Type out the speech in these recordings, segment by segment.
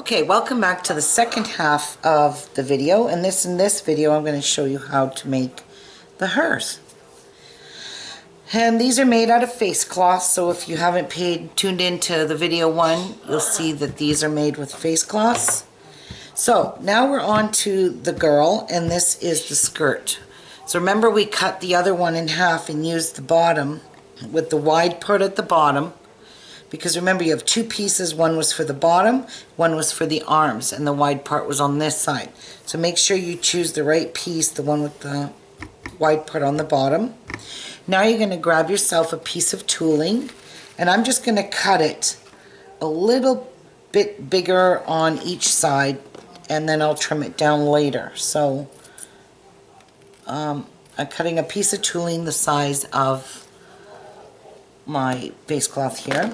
Okay, welcome back to the second half of the video, and in this video I'm going to show you how to make the hers. And these are made out of face cloth, so if you haven't tuned into the video one, you'll see that these are made with face cloths. So now we're on to the girl, and this is the skirt. So remember, we cut the other one in half and used the bottom with the wide part at the bottom, because remember, you have two pieces. One was for the bottom, one was for the arms, and the wide part was on this side. So make sure you choose the right piece, the one with the wide part on the bottom. Now you're going to grab yourself a piece of tooling, and I'm just going to cut it a little bit bigger on each side, and then I'll trim it down later. So I'm cutting a piece of tooling the size of my face cloth here.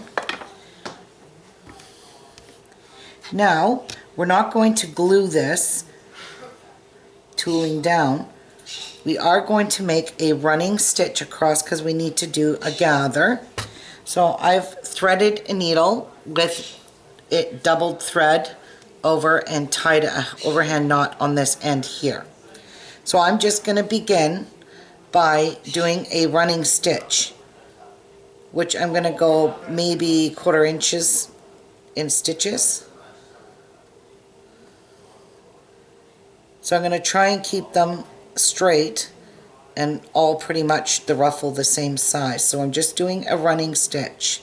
Now, we're not going to glue this tooling down. We are going to make a running stitch across because we need to do a gather. So I've threaded a needle with it doubled thread over and tied an overhand knot on this end here. So I'm just going to begin by doing a running stitch, which I'm going to go maybe 1/4 inches in stitches. So I'm going to try and keep them straight and all pretty much the ruffle the same size. So I'm just doing a running stitch,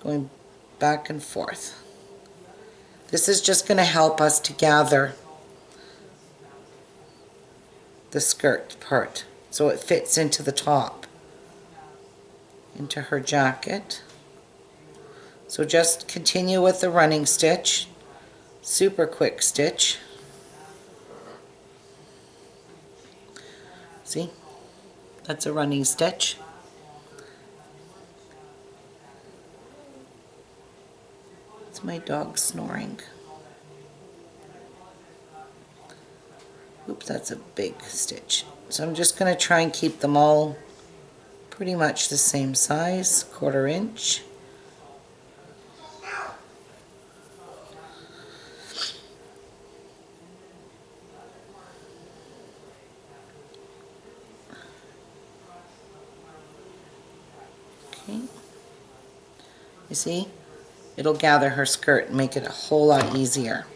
going back and forth. This is just going to help us to gather the skirt part so it fits into the top, into her jacket. So just continue with the running stitch, super quick stitch. See, that's a running stitch. It's my dog snoring. Oops, that's a big stitch. So I'm just going to try and keep them all pretty much the same size, 1/4 inch. You see, it'll gather her skirt and make it a whole lot easier.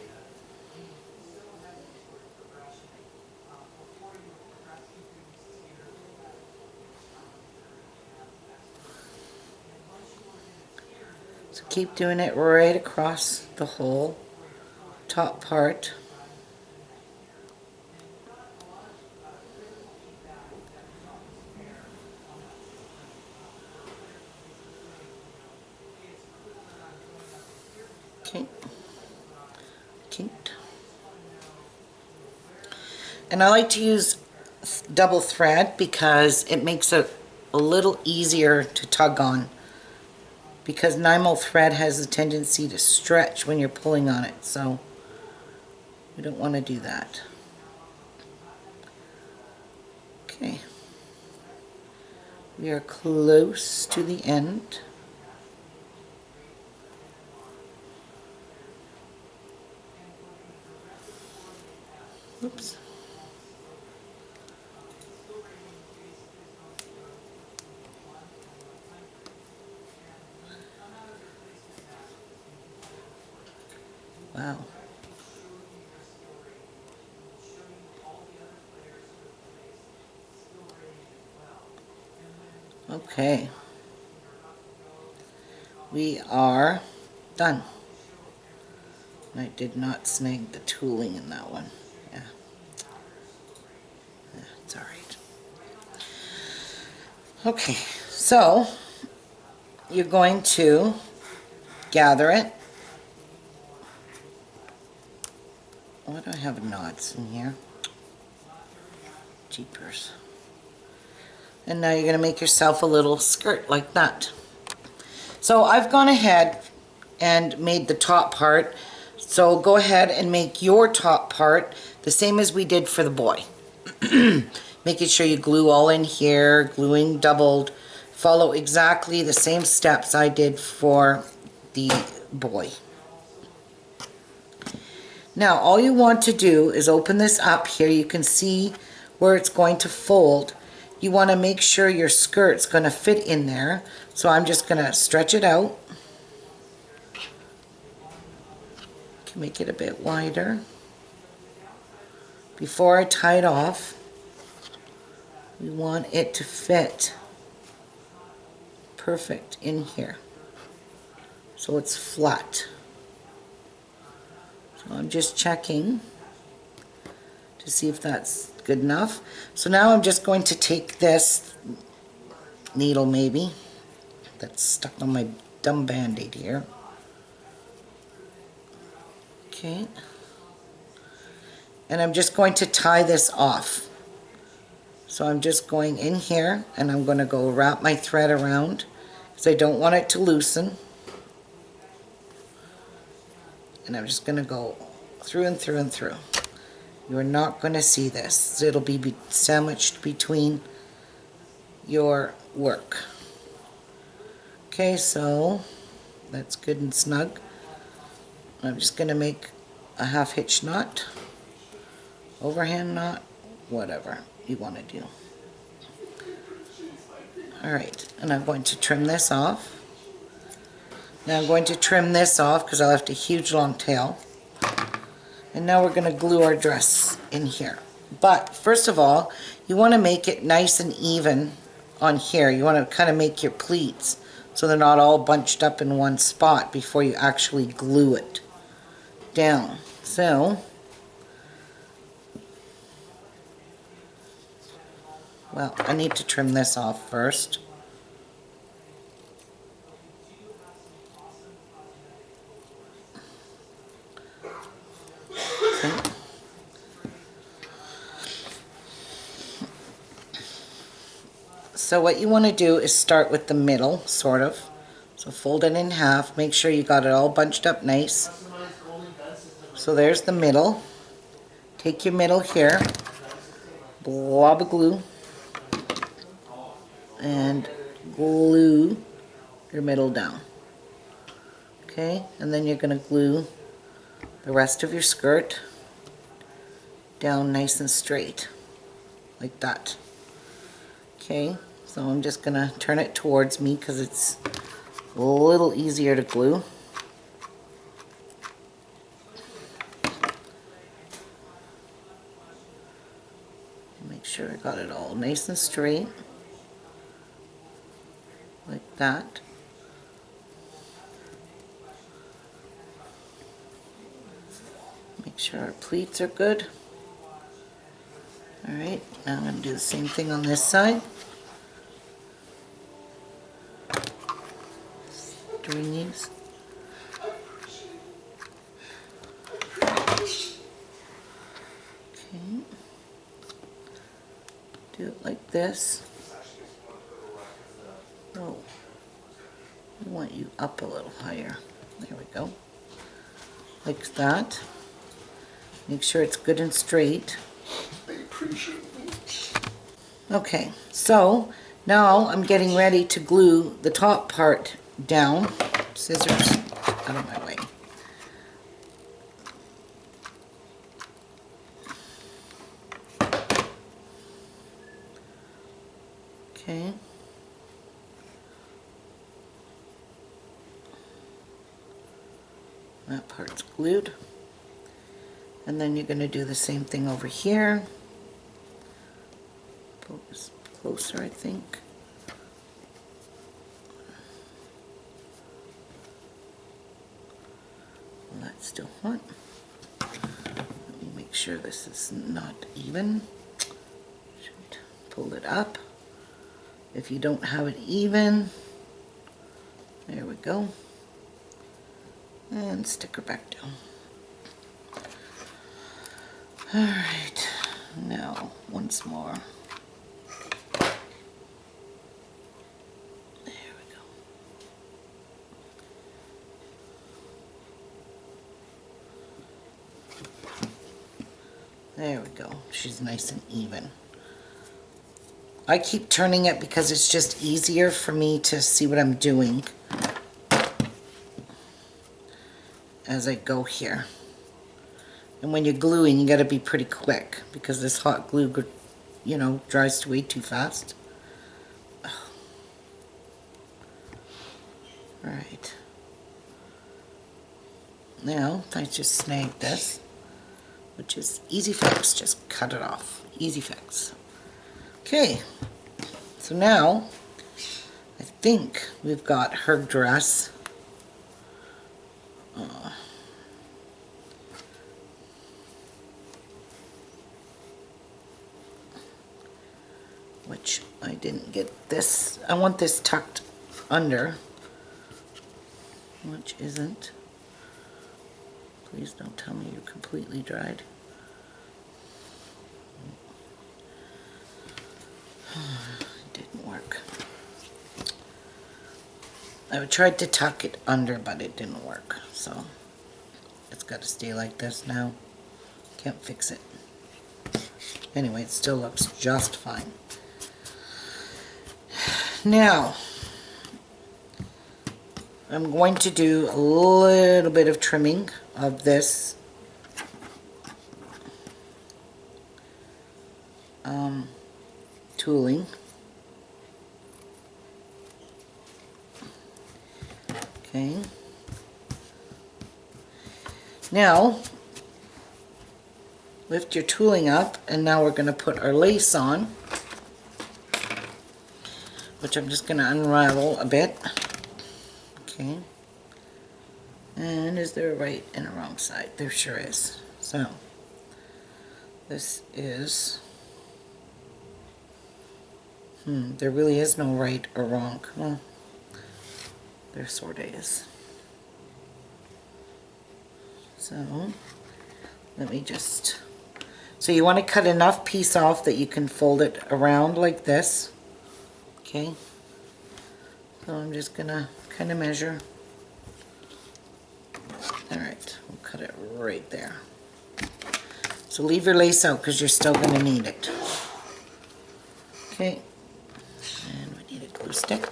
So keep doing it right across the whole top part. And I like to use double thread because it makes it a little easier to tug on, because Nymo thread has a tendency to stretch when you're pulling on it, so we don't want to do that. Okay, we are close to the end. Oops. Wow. Okay. We are done. I did not snag the tooling in that one. Yeah. It's alright. Okay, so you're going to gather it. Why do I have knots in here? Jeepers. And now you're going to make yourself a little skirt like that. So I've gone ahead and made the top part. So go ahead and make your top part the same as we did for the boy. Making sure you glue all in here, gluing doubled. Follow exactly the same steps I did for the boy. Now all you want to do is open this up here. You can see where it's going to fold. You want to make sure your skirt's going to fit in there. So I'm just going to stretch it out. Can make it a bit wider. Before I tie it off, we want it to fit perfect in here. So it's flat. So I'm just checking to see if that's good enough. So now I'm just going to take this needle maybe that's stuck on my dumb band-aid here. Okay. And I'm just going to tie this off. So I'm just going in here and I'm going to go wrap my thread around because I don't want it to loosen. And I'm just going to go through and through and through. You're not going to see this. It'll be sandwiched between your work. Okay, so that's good and snug. I'm just going to make a half hitch knot, overhand knot, whatever you want to do. Alright, and I'm going to trim this off. Now I'm going to trim this off because I left a huge long tail. And now we're going to glue our dress in here. But first of all, you want to make it nice and even on here. You want to kind of make your pleats so they're not all bunched up in one spot before you actually glue it down. So, well, I need to trim this off first. Okay. So what you want to do is start with the middle, sort of. So fold it in half, make sure you got it all bunched up nice. So there's the middle. Take your middle here, blob of glue, and glue your middle down. Okay, and then you're going to glue the rest of your skirt down nice and straight, like that. Okay, so I'm just going to turn it towards me because it's a little easier to glue. Make sure I got it all nice and straight, like that. Make sure our pleats are good. Alright, now I'm going to do the same thing on this side. Doing these. Okay. Do it like this. Oh, I want you up a little higher. There we go. Like that. Make sure it's good and straight. Okay, so now I'm getting ready to glue the top part down. Scissors out of my way. Okay. That part's glued. And then you're going to do the same thing over here. Pull this closer, I think. Well, that's still hot. Let me make sure this is not even. Should pull it up. If you don't have it even, there we go. And stick her back down. Alright, now once more. There we go. There we go. She's nice and even. I keep turning it because it's just easier for me to see what I'm doing as I go here. And when you're gluing, you got to be pretty quick because this hot glue, you know, dries way too fast. Alright. Now, I just snagged this, which is easy fix. Just cut it off. Easy fix. Okay. So now, I think we've got her dress. Which I didn't get this. I want this tucked under, which isn't. Please don't tell me you're completely dried. It didn't work. I tried to tuck it under, but it didn't work. So it's got to stay like this now. Can't fix it. Anyway, it still looks just fine. Now, I'm going to do a little bit of trimming of this tooling. Okay. Now, lift your tooling up, and now we're going to put our lace on, which I'm just going to unravel a bit. Okay. And is there a right and a wrong side? There sure is. So, this is... there really is no right or wrong. Well, there sort of is. So, let me just... So you want to cut enough piece off that you can fold it around like this. Okay. So I'm just going to kind of measure. Alright, we'll cut it right there. So leave your lace out because you're still going to need it. Okay. And we need a glue stick.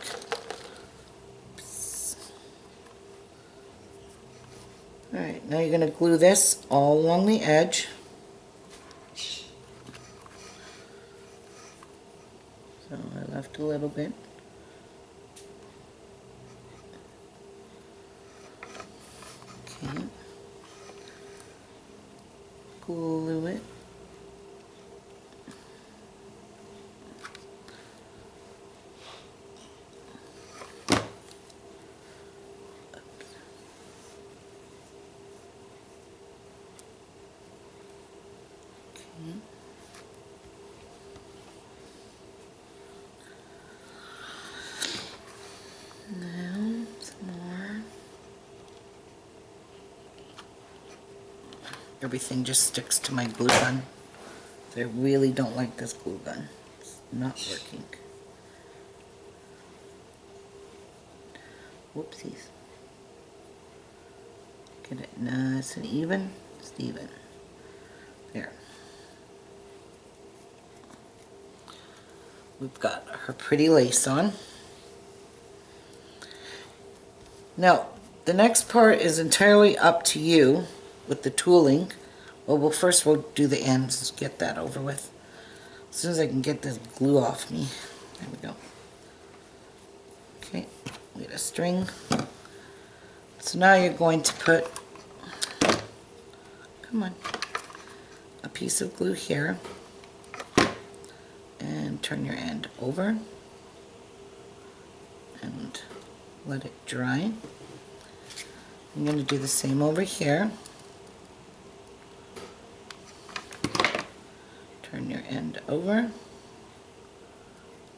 Alright, now you're going to glue this all along the edge. So I left a little bit. Okay. Glue it. Everything just sticks to my glue gun. I really don't like this glue gun. It's not working. Whoopsies. Get it nice and even. Steven. There. We've got her pretty lace on. Now, the next part is entirely up to you with the tooling. Well, first we'll do the ends, get that over with. As soon as I can get this glue off me. There we go. Okay, we get a string. So now you're going to put, come on, a piece of glue here. And turn your end over. And let it dry. I'm going to do the same over here. Turn your end over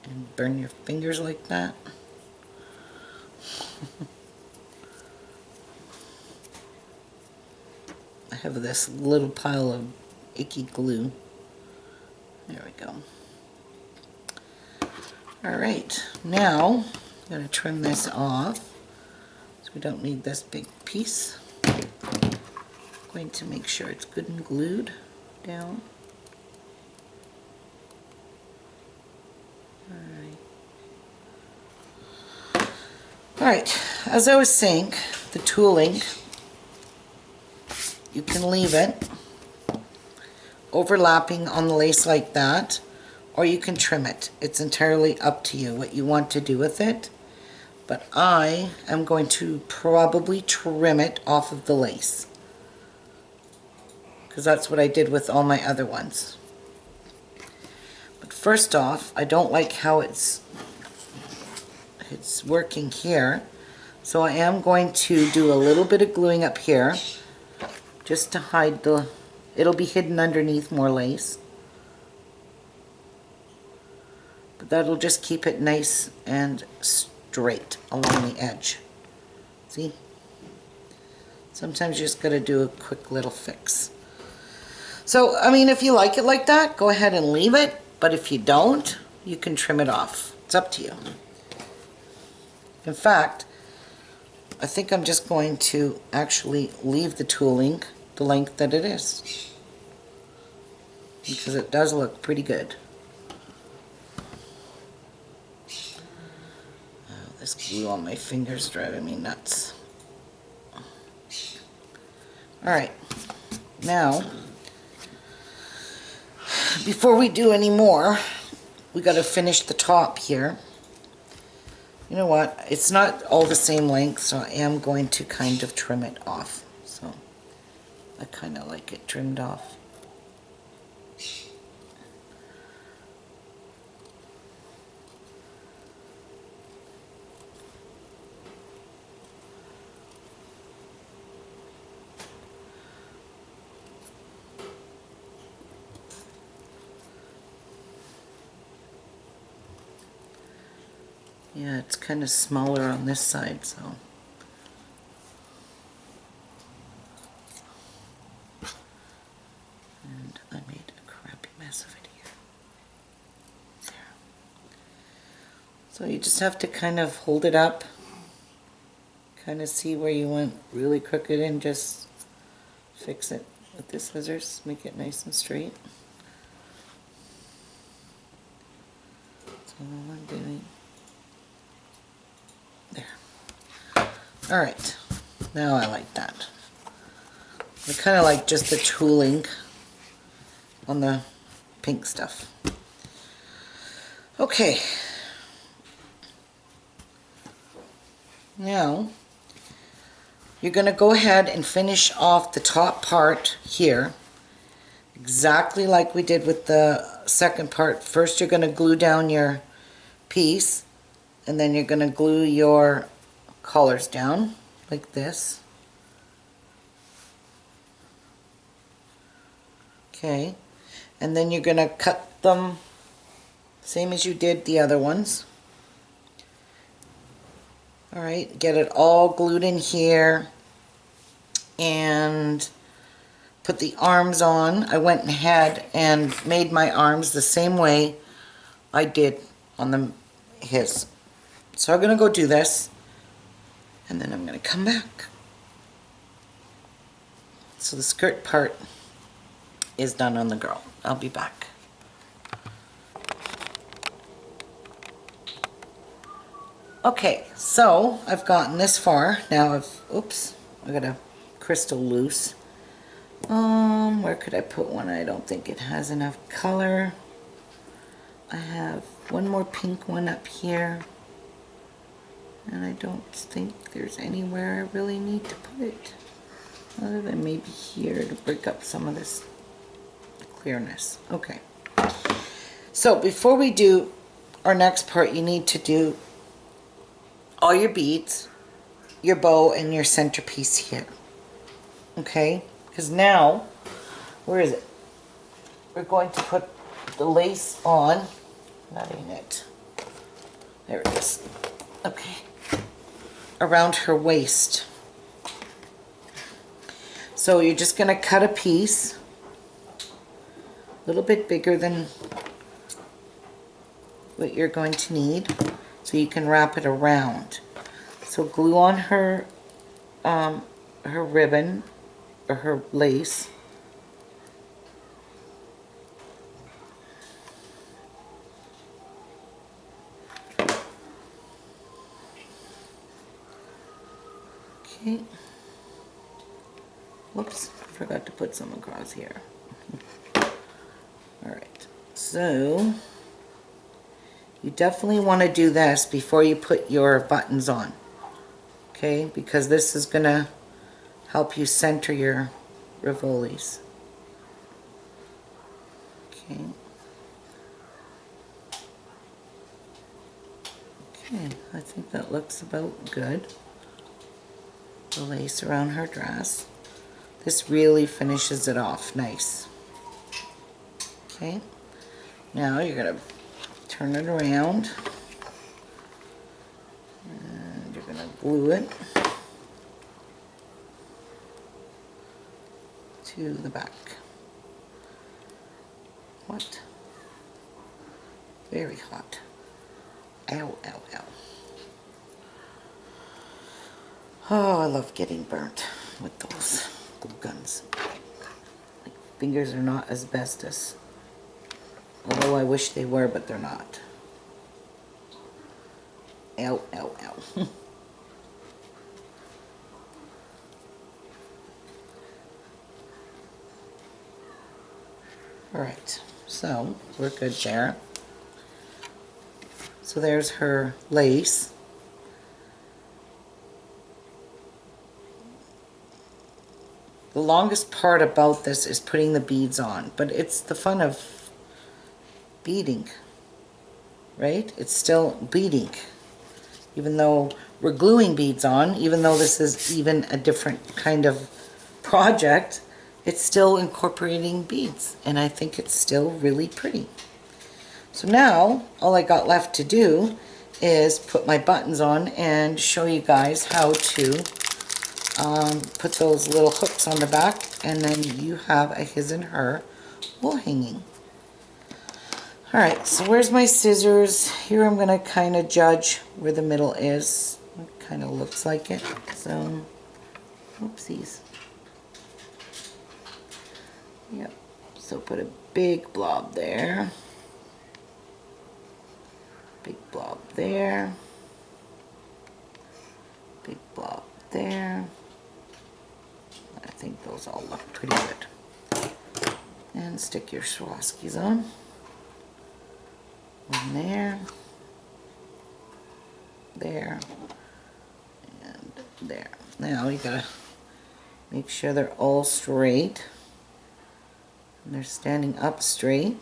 and burn your fingers like that. I have this little pile of icky glue. There we go. Alright, now I'm going to trim this off so we don't need this big piece. I'm going to make sure it's good and glued down. Alright, as I was saying, the tooling, you can leave it overlapping on the lace like that, or you can trim it. It's entirely up to you what you want to do with it. But I am going to probably trim it off of the lace, because that's what I did with all my other ones. But first off, I don't like how it's working here, so I am going to do a little bit of gluing up here just to hide the, it'll be hidden underneath more lace, but that'll just keep it nice and straight along the edge. See? Sometimes you just gotta do a quick little fix. So, I mean, if you like it like that, go ahead and leave it, but if you don't, you can trim it off. It's up to you. In fact, I think I'm just going to actually leave the tooling the length that it is, because it does look pretty good. Oh, this glue on my fingers driving me nuts. Alright, now, before we do any more, we got to finish the top here. You know what, it's not all the same length, so I am going to kind of trim it off. So I kind of like it trimmed off. Yeah, it's kind of smaller on this side, so. And I made a crappy mess of it here. There. So you just have to kind of hold it up, kind of see where you want really crooked, and just fix it with the scissors, make it nice and straight. That's all I'm doing. There. Alright, now I like that. I kind of like just the tooling on the pink stuff. Okay. Now, you're going to go ahead and finish off the top part here, exactly like we did with the second part. First you're going to glue down your piece, and then you're going to glue your collars down like this. Okay, and then you're going to cut them same as you did the other ones. Alright, get it all glued in here and put the arms on. I went ahead and made my arms the same way I did on his. So I'm going to go do this, and then I'm going to come back. So the skirt part is done on the girl. I'll be back. Okay, so I've gotten this far. Now oops, I got a crystal loose. Where could I put one? I don't think it has enough color. I have one more pink one up here, and I don't think there's anywhere I really need to put it, other than maybe here to break up some of this clearness. Okay, so before we do our next part, you need to do all your beads, your bow, and your centerpiece here. Okay, because now, where is it? We're going to put the lace on. That ain't it. There it is. Okay, around her waist. So you're just going to cut a piece a little bit bigger than what you're going to need, so you can wrap it around. So glue on her her ribbon or her lace. Okay. Whoops, I forgot to put some across here. Alright, so you definitely want to do this before you put your buttons on, okay, because this is going to help you center your Rivolis. Okay. Okay, I think that looks about good. The lace around her dress. This really finishes it off nice. Okay, now you're going to turn it around and you're going to glue it to the back. What? Very hot. Ow, ow, ow. Oh, I love getting burnt with those glue guns. My fingers are not asbestos. Although I wish they were, but they're not. Ow, ow, ow. Alright, so we're good there. So there's her lace. The longest part about this is putting the beads on, but it's the fun of beading, right? It's still beading. Even though we're gluing beads on, even though this is even a different kind of project, it's still incorporating beads, and I think it's still really pretty. So now, all I got left to do is put my buttons on and show you guys how to put those little hooks on the back, and then you have a his and her wall hanging. Alright, so where's my scissors? Here I'm going to kind of judge where the middle is. It kind of looks like it. So, oopsies. Yep, so put a big blob there. Big blob there. Big blob there. I think those all look pretty good. And stick your Swarovskis on. One there. There. And there. Now you gotta make sure they're all straight. And they're standing up straight.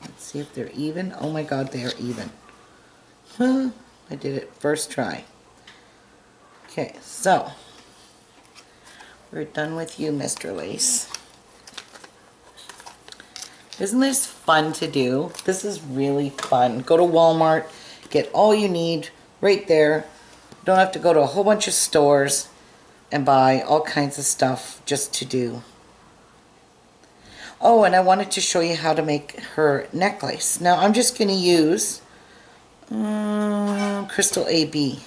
Let's see if they're even. Oh my god, they are even. Huh, I did it first try. Okay, so we're done with you, Mr. Lace. Isn't this fun to do? This is really fun. Go to Walmart, get all you need right there. Don't have to go to a whole bunch of stores and buy all kinds of stuff just to do. Oh, and I wanted to show you how to make her necklace. Now I'm just going to use Crystal AB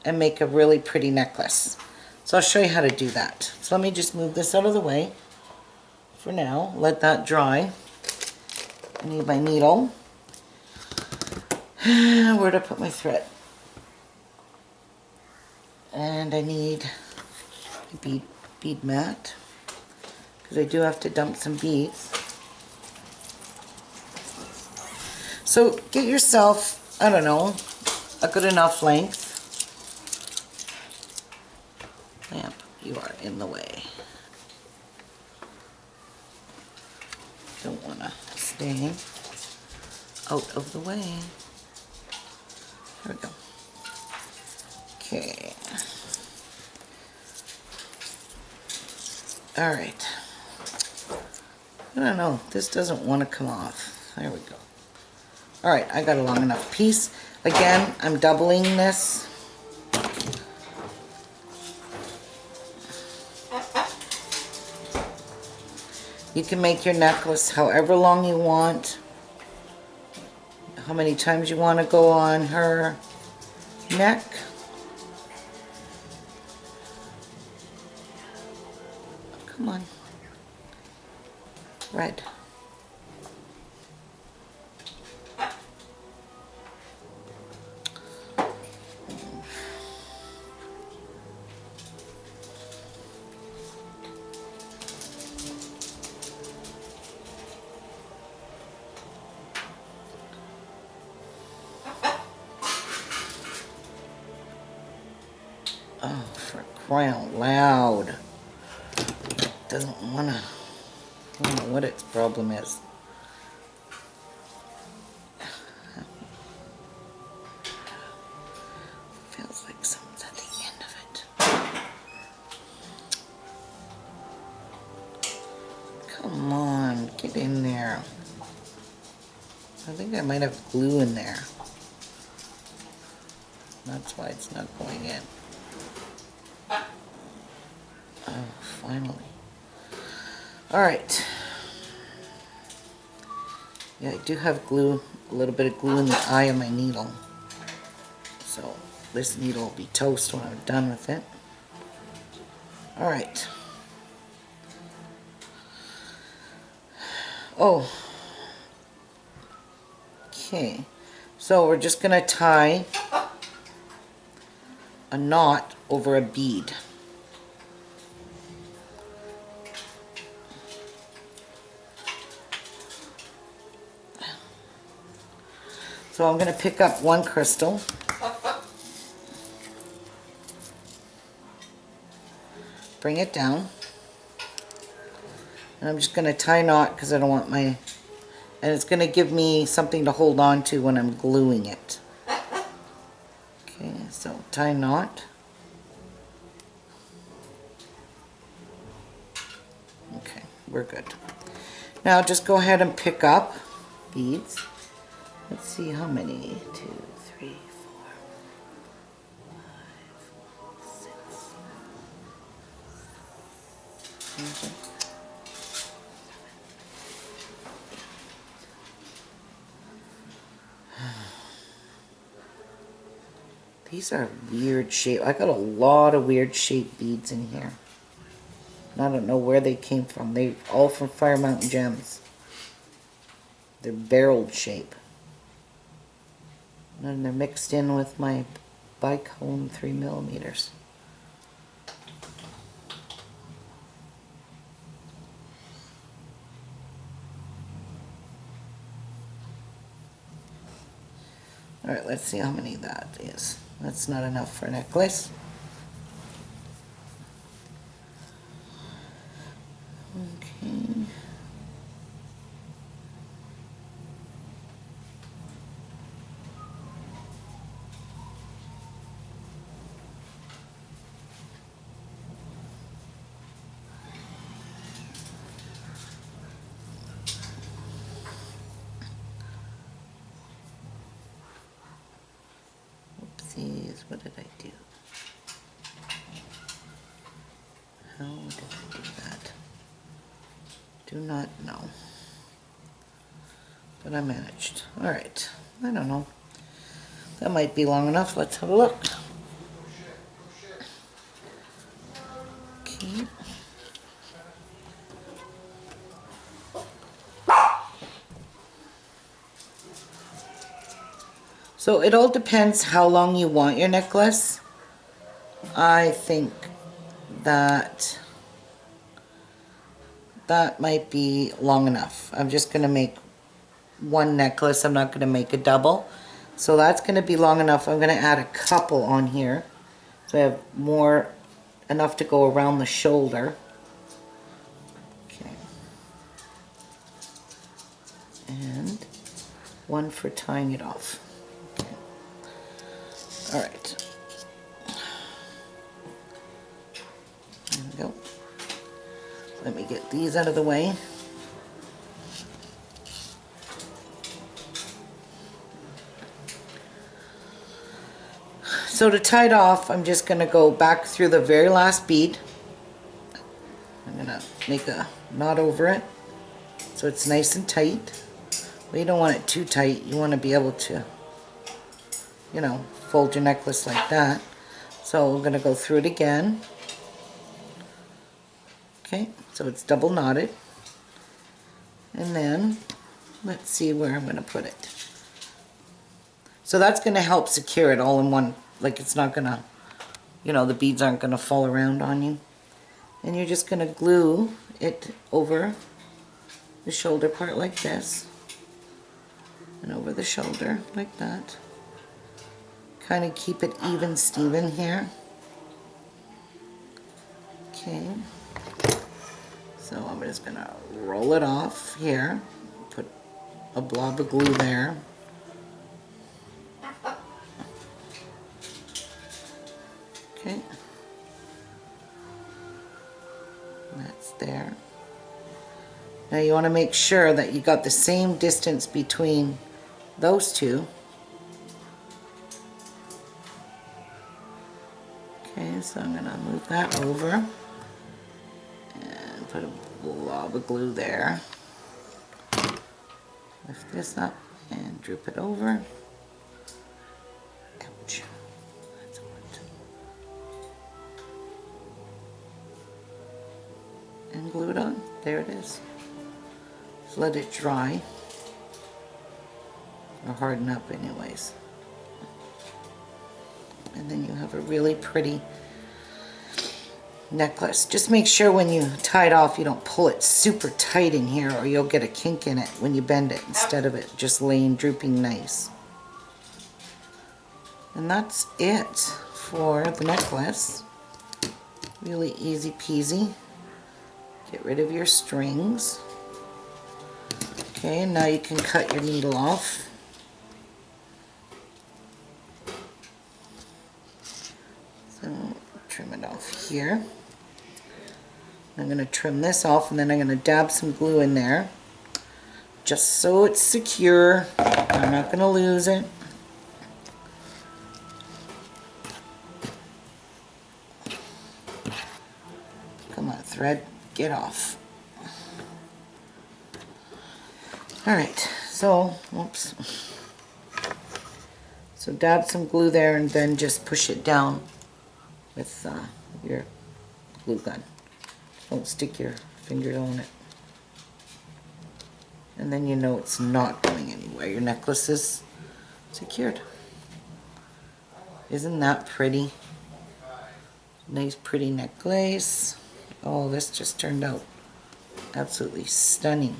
and make a really pretty necklace. So I'll show you how to do that. So let me just move this out of the way for now. Let that dry. I need my needle. Where to put my thread? And I need a bead mat, because I do have to dump some beads. So get yourself, I don't know, a good enough length. Lamp, you are in the way. Don't want to stay out of the way. There we go. Okay. Alright. I don't know. This doesn't want to come off. There we go. Alright, I got a long enough piece. Again, I'm doubling this. You can make your necklace however long you want. How many times you want to go on her neck. Come on. Red. Oh, for crying out loud. Doesn't wanna, I don't know what its problem is. Feels like something's at the end of it. Come on, get in there. I think I might have glue in there. That's why it's not going in. Oh, finally. Alright. Yeah, I do have glue, a little bit of glue in the eye of my needle. So this needle will be toast when I'm done with it. Alright. Oh. Okay. So we're just going to tie a knot over a bead. So I'm going to pick up one crystal. Bring it down. And I'm just going to tie a knot because I don't want my... And it's going to give me something to hold on to when I'm gluing it. Okay, so tie a knot. Okay, we're good. Now just go ahead and pick up beads. Let's see how many. 2, 3, 4, 5, 6, 7. These are weird shape. I got a lot of weird shaped beads in here. And I don't know where they came from. They're all from Fire Mountain Gems. They're barreled shape. And they're mixed in with my Bicone 3mm. Alright, let's see how many that is. That's not enough for a necklace. Okay. Oopsies, what did I do? How did I do that? Do not know. But I managed. Alright, I don't know. That might be long enough. Let's have a look. Okay. So it all depends how long you want your necklace. I think that might be long enough. I'm just going to make one necklace. I'm not going to make a double. So that's going to be long enough. I'm going to add a couple on here. So I have enough to go around the shoulder. Okay. And one for tying it off. Okay. Alright. There we go. Let me get these out of the way. So to tie it off, I'm just going to go back through the very last bead. I'm going to make a knot over it so it's nice and tight. But you don't want it too tight. You want to be able to, you know, fold your necklace like that. So we're going to go through it again. Okay, so it's double knotted. And then, let's see where I'm going to put it. So that's going to help secure it all in one, like it's not going to, you know, the beads aren't going to fall around on you. And you're just going to glue it over the shoulder part like this. And over the shoulder like that. Kind of keep it even Steven here. Okay, so I'm just gonna roll it off here, put a blob of glue there. Okay, that's there. Now you want to make sure that you got the same distance between those two. Okay, so I'm going to move that over and put a blob of glue there. Lift this up and droop it over. Ouch. That's hard. And glue it on. There it is. Just let it dry. Or harden up anyways. And then you have a really pretty necklace. Just make sure when you tie it off you don't pull it super tight in here or you'll get a kink in it when you bend it instead of it just laying drooping nice. And that's it for the necklace. Really easy peasy. Get rid of your strings. Okay, and now you can cut your needle off. So trim it off here. I'm going to trim this off and then I'm going to dab some glue in there just so it's secure. I'm not going to lose it. Come on, thread, get off. Alright, so, whoops. So dab some glue there and then just push it down with your glue gun. Don't stick your finger on it. And then you know it's not going anywhere. Your necklace is secured. Isn't that pretty? Nice pretty necklace. Oh, this just turned out absolutely stunning.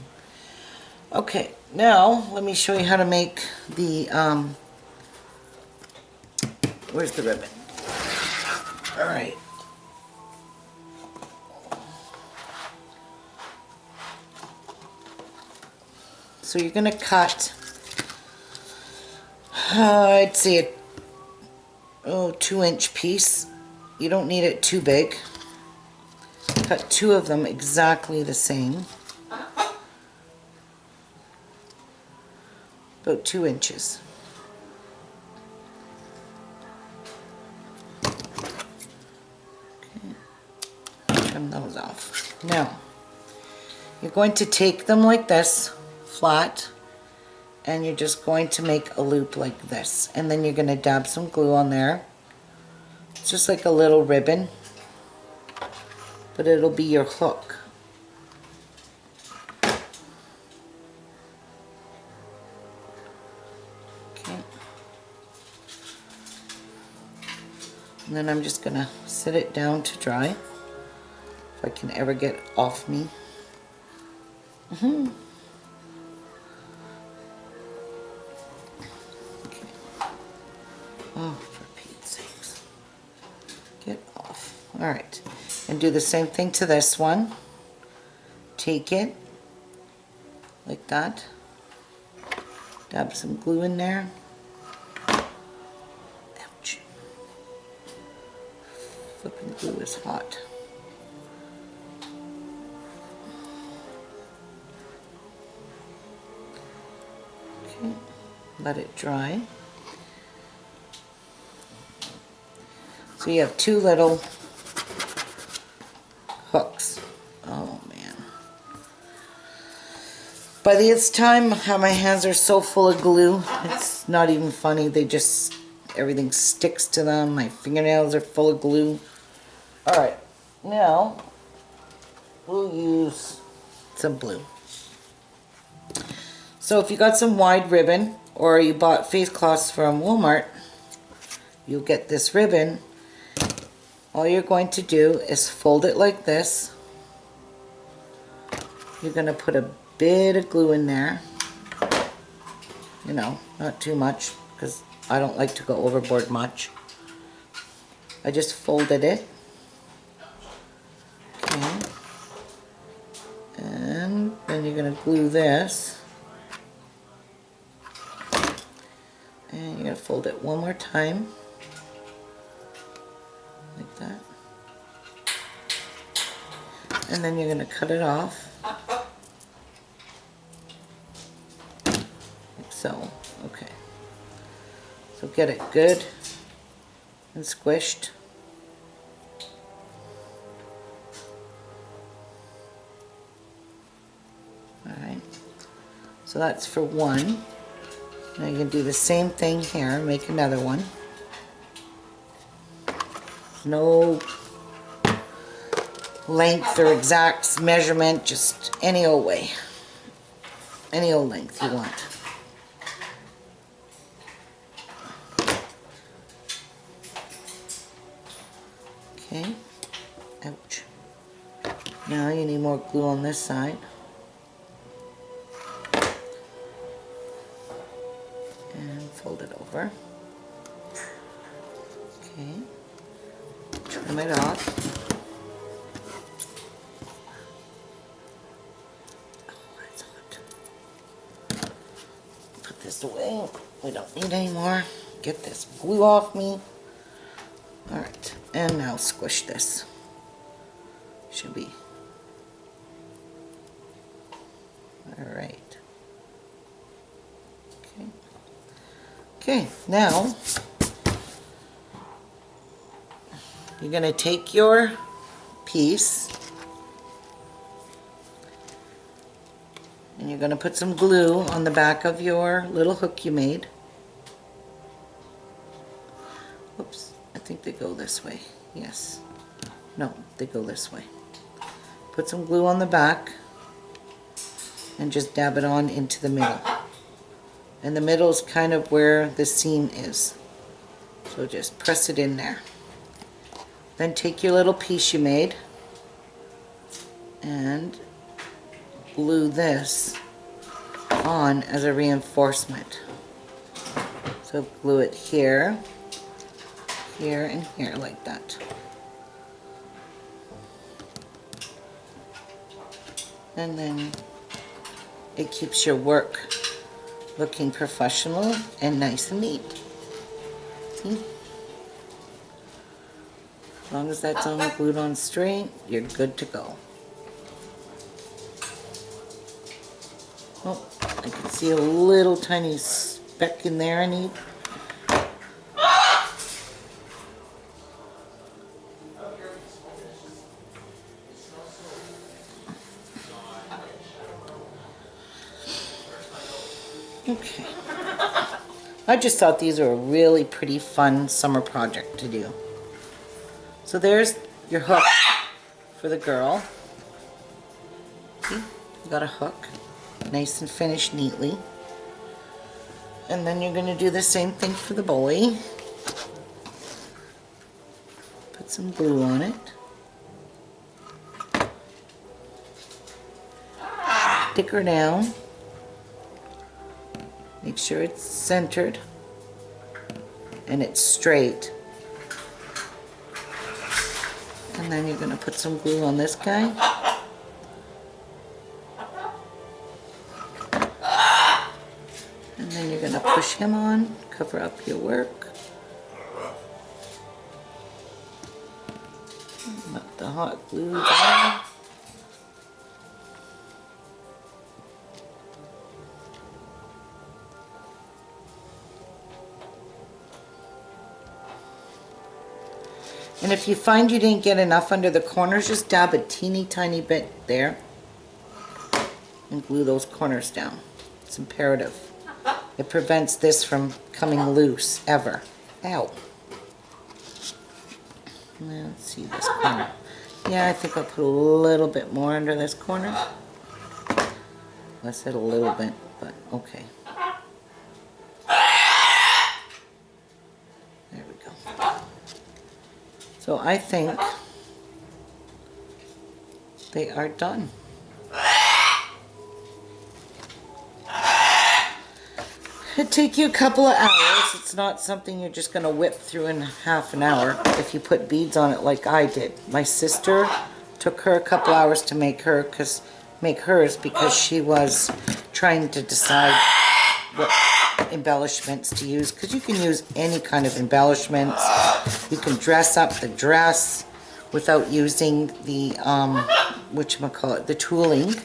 Okay, now let me show you how to make the, where's the ribbon? Alright. So you're going to cut, I'd say a 2-inch piece. You don't need it too big. Cut 2 of them exactly the same. About 2 inches. Okay. Trim those off. Now, you're going to take them like this, flat, and you're just going to make a loop like this. And then you're going to dab some glue on there. It's just like a little ribbon, but it'll be your hook. Okay. And then I'm just going to set it down to dry, if I can ever get off me. Oh, for Pete's sakes. Get off. Alright. And do the same thing to this one. Take it like that. Dab some glue in there. Ouch. Flipping glue is hot. Okay. Let it dry. So you have 2 little hooks. Oh man. By this time my hands are so full of glue, it's not even funny. They just, everything sticks to them. My fingernails are full of glue. Alright, now we'll use some blue. So if you got some wide ribbon or you bought face cloths from Walmart, you'll get this ribbon. All you're going to do is fold it like this. You're going to put a bit of glue in there. You know, not too much because I don't like to go overboard much. I just folded it. then you're going to glue this. And you're going to fold it one more time. Like that. And then you're going to cut it off. Like so. Okay. So get it good and squished. Alright. So that's for one. Now you can do the same thing here, make another one. No length or exact measurement, just any old way. Any old length you want. Okay. Ouch. Now you need more glue on this side. And fold it over. Okay. Trim it off. Oh, that's hot. Put this away. We don't need any more. Get this glue off me. Alright, and now squish this. Should be. Alright. Okay. Okay, now you're going to take your piece and you're going to put some glue on the back of your little hook you made. Whoops, I think they go this way. Yes. No, they go this way. Put some glue on the back and just dab it on into the middle. And the middle is kind of where the seam is. So just press it in there. Then take your little piece you made and glue this on as a reinforcement. So glue it here, here, and here like that. And then it keeps your work looking professional and nice and neat. See? As long as that's all glued on straight, you're good to go. Oh, I can see a little tiny speck in there I need. Okay. I just thought these were a really pretty fun summer project to do. So there's your hook for the girl. See, you got a hook, nice and finished neatly. And then you're going to do the same thing for the boy. Put some glue on it. Stick her down. Make sure it's centered and it's straight. And then you're going to put some glue on this guy. And then you're going to push him on, cover up your work. Let the hot glue down. And if you find you didn't get enough under the corners, just dab a teeny tiny bit there and glue those corners down. It's imperative. It prevents this from coming loose, ever. Ow. Let's see this corner. Yeah, I think I'll put a little bit more under this corner. I said a little bit, but okay. There we go. So I think they are done. It'd take you a couple of hours. It's not something you're just going to whip through in half an hour if you put beads on it like I did. My sister took her a couple hours to make her because make hers because she was trying to decide what embellishments to use, because you can use any kind of embellishments. You can dress up the dress without using the whatchamacallit, the tooling. So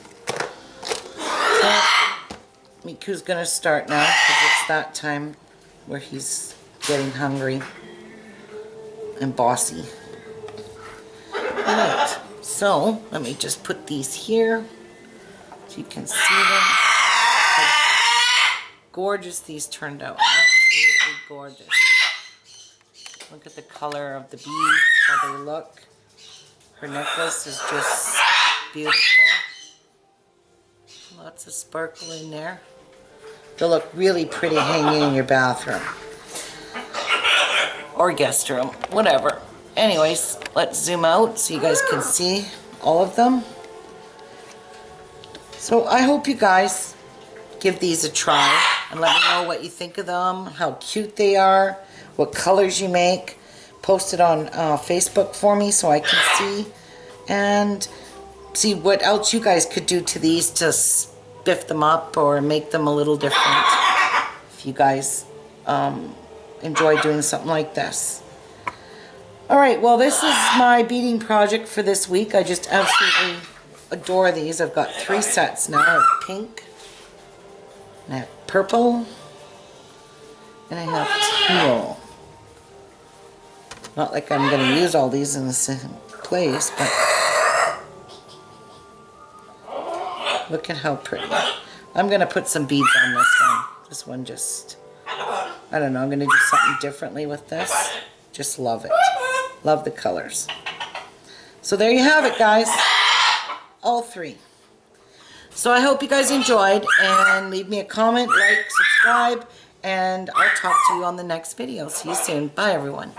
Miku's gonna start now because it's that time where he's getting hungry and bossy. Alright, so let me just put these here so you can see them. How gorgeous these turned out. Absolutely gorgeous. Look at the color of the beads, how they look. Her necklace is just beautiful. Lots of sparkle in there. They'll look really pretty hanging in your bathroom. Or guest room, whatever. Anyways, let's zoom out so you guys can see all of them. So I hope you guys give these a try and let me know what you think of them, how cute they are, what colors you make. Post it on Facebook for me so I can see, and see what else you guys could do to these to spiff them up or make them a little different if you guys enjoy doing something like this. Alright, well, this is my beading project for this week. I just absolutely adore these. I've got 3 sets now. I have pink, and I have purple, and I have teal. Not like I'm going to use all these in the same place, but look at how pretty. I'm going to put some beads on this one. This one just, I don't know, I'm going to do something differently with this. Just love it. Love the colors. So there you have it, guys. All 3. So I hope you guys enjoyed, and leave me a comment, like, subscribe, and I'll talk to you on the next video. See you soon. Bye, everyone.